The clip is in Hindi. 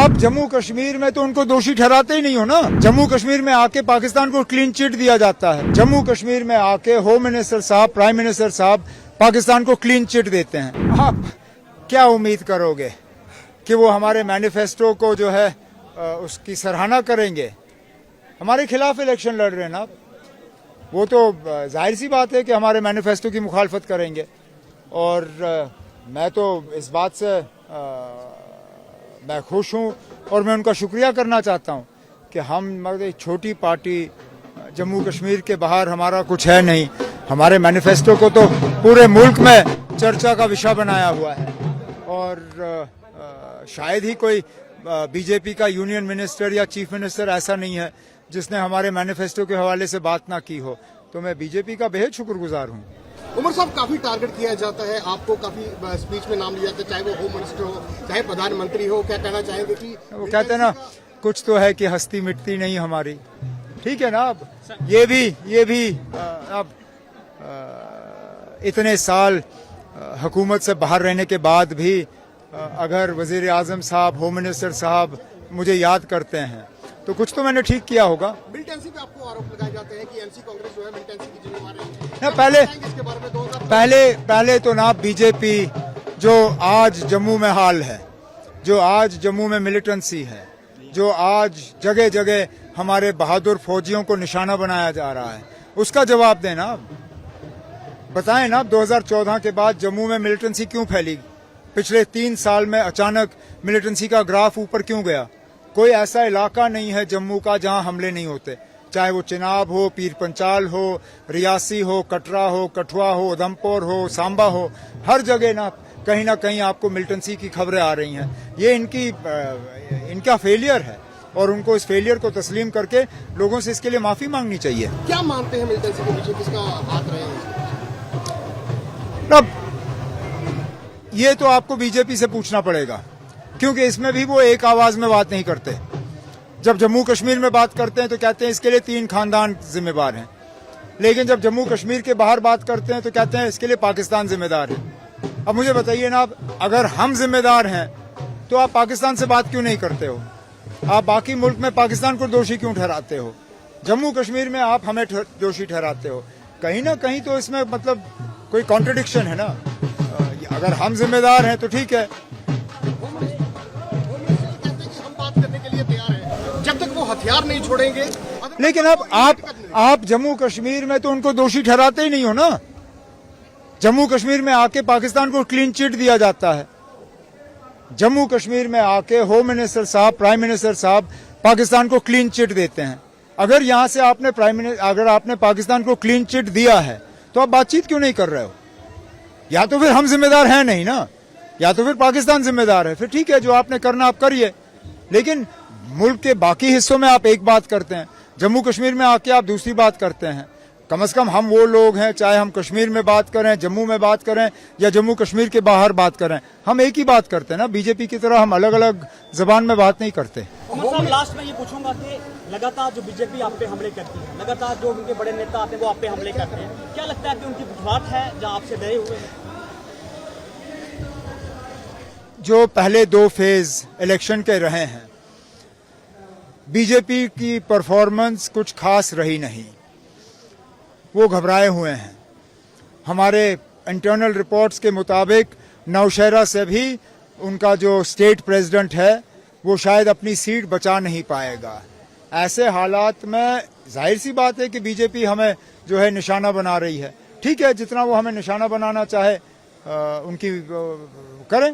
आप जम्मू कश्मीर में तो उनको दोषी ठहराते ही नहीं हो ना। जम्मू कश्मीर में आके पाकिस्तान को क्लीन चिट दिया जाता है। जम्मू कश्मीर में आके होम मिनिस्टर साहब, प्राइम मिनिस्टर साहब पाकिस्तान को क्लीन चिट देते हैं। आप क्या उम्मीद करोगे कि वो हमारे मैनिफेस्टो को जो है उसकी सराहना करेंगे? हमारे खिलाफ इलेक्शन लड़ रहे हैं ना आप। वो तो जाहिर सी बात है कि हमारे मैनिफेस्टो की मुखालफत करेंगे। और मैं तो इस बात से मैं खुश हूं और मैं उनका शुक्रिया करना चाहता हूं कि हम एक छोटी पार्टी, जम्मू कश्मीर के बाहर हमारा कुछ है नहीं। हमारे मैनिफेस्टो को तो पूरे मुल्क में चर्चा का विषय बनाया हुआ है। और शायद ही कोई बीजेपी का यूनियन मिनिस्टर या चीफ मिनिस्टर ऐसा नहीं है जिसने हमारे मैनिफेस्टो के हवाले से बात ना की हो। तो मैं बीजेपी का बेहद शुक्रगुजार हूं। उमर साहब, काफी टारगेट किया जाता है, आपको काफी स्पीच में नाम लिया जाता है, चाहे वो होम मिनिस्टर हो चाहे प्रधानमंत्री हो। क्या कहना चाहेंगे कि वो कहते हैं ना, कुछ तो है कि हस्ती मिटती नहीं हमारी। ठीक है ना। अब ये भी अब इतने साल हुकूमत से बाहर रहने के बाद भी अगर वजीर आजम साहब, होम मिनिस्टर साहब मुझे याद करते हैं तो कुछ तो मैंने ठीक किया होगा। मिलिटेंसी पे आपको आरोप लगाए जाते हैं कि एमसी कांग्रेस जो है मिलिटेंसी की जिम्मेदार है। पहले तो ना बीजेपी जो आज जम्मू में हाल है, जो आज जम्मू में मिलिटेंसी है, जो आज जगह जगह हमारे बहादुर फौजियों को निशाना बनाया जा रहा है, उसका जवाब देना आप। बताएं ना, 2014 के बाद जम्मू में मिलिटेंसी क्यों फैली? पिछले 3 साल में अचानक मिलिटेंसी का ग्राफ ऊपर क्यों गया? कोई ऐसा इलाका नहीं है जम्मू का जहां हमले नहीं होते, चाहे वो चिनाब हो, पीर पंचाल हो, रियासी हो, कटरा हो, कठुआ हो, उधमपुर हो, सांबा हो, हर जगह ना कहीं आपको मिलिटेंसी की खबरें आ रही हैं। ये इनका फेलियर है और उनको इस फेलियर को तस्लीम करके लोगों से इसके लिए माफी मांगनी चाहिए। क्या मानते हैं मिलिटेंसी के पीछे किसका हाथ रहे हैं? अब ये तो आपको बीजेपी से पूछना पड़ेगा, क्योंकि इसमें भी वो एक आवाज में बात नहीं करते। जब जम्मू कश्मीर में बात करते हैं तो कहते हैं इसके लिए 3 खानदान जिम्मेदार हैं, लेकिन जब जम्मू कश्मीर के बाहर बात करते हैं तो कहते हैं इसके लिए पाकिस्तान जिम्मेदार है। अब मुझे बताइए ना, अगर हम जिम्मेदार हैं तो आप पाकिस्तान से बात क्यों नहीं करते हो? आप बाकी मुल्क में पाकिस्तान को दोषी क्यों ठहराते हो? जम्मू कश्मीर में आप हमें दोषी ठहराते हो। कहीं ना कहीं तो इसमें मतलब कोई कॉन्ट्रडिक्शन है ना। अगर हम जिम्मेदार हैं तो ठीक है। जब तक वो हथियार नहीं छोड़ेंगे। लेकिन अब आप जम्मू कश्मीर में तो उनको दोषी ठहराते ही नहीं हो ना। जम्मू कश्मीर में आके पाकिस्तान को क्लीन चिट दिया जाता है। जम्मू कश्मीर में आके होम मिनिस्टर साहब, प्राइम मिनिस्टर साहब पाकिस्तान को क्लीन चिट देते हैं। अगर यहां से अगर आपने पाकिस्तान को क्लीन चिट दिया है तो आप बातचीत क्यों नहीं कर रहे हो? या तो फिर हम जिम्मेदार हैं नहीं ना, या तो फिर पाकिस्तान जिम्मेदार है। फिर ठीक है, जो आपने करना आप करिए, लेकिन मुल्क के बाकी हिस्सों में आप एक बात करते हैं, जम्मू कश्मीर में आके आप दूसरी बात करते हैं। कम से कम हम वो लोग हैं, चाहे हम कश्मीर में बात करें, जम्मू में बात करें या जम्मू कश्मीर के बाहर बात करें, हम एक ही बात करते हैं ना। बीजेपी की तरह हम अलग अलग जबान में बात नहीं करते। उमर साहब, लास्ट में ये पूछूंगा कि लगातार जो बीजेपी आप पे हमले करती है, लगातार जो उनके बड़े नेता आते हैं वो आप पे हमले करते हैं, क्या लगता है कि उनकी बुझारत है जहां आपसे डरे हुए हैं? जो पहले 2 फेज इलेक्शन के रहे हैं, बीजेपी की परफॉर्मेंस कुछ खास रही नहीं। वो घबराए हुए हैं। हमारे इंटरनल रिपोर्ट्स के मुताबिक नौशहरा से भी उनका जो स्टेट प्रेसिडेंट है वो शायद अपनी सीट बचा नहीं पाएगा। ऐसे हालात में जाहिर सी बात है कि बीजेपी हमें जो है निशाना बना रही है। ठीक है, जितना वो हमें निशाना बनाना चाहे उनकी करें।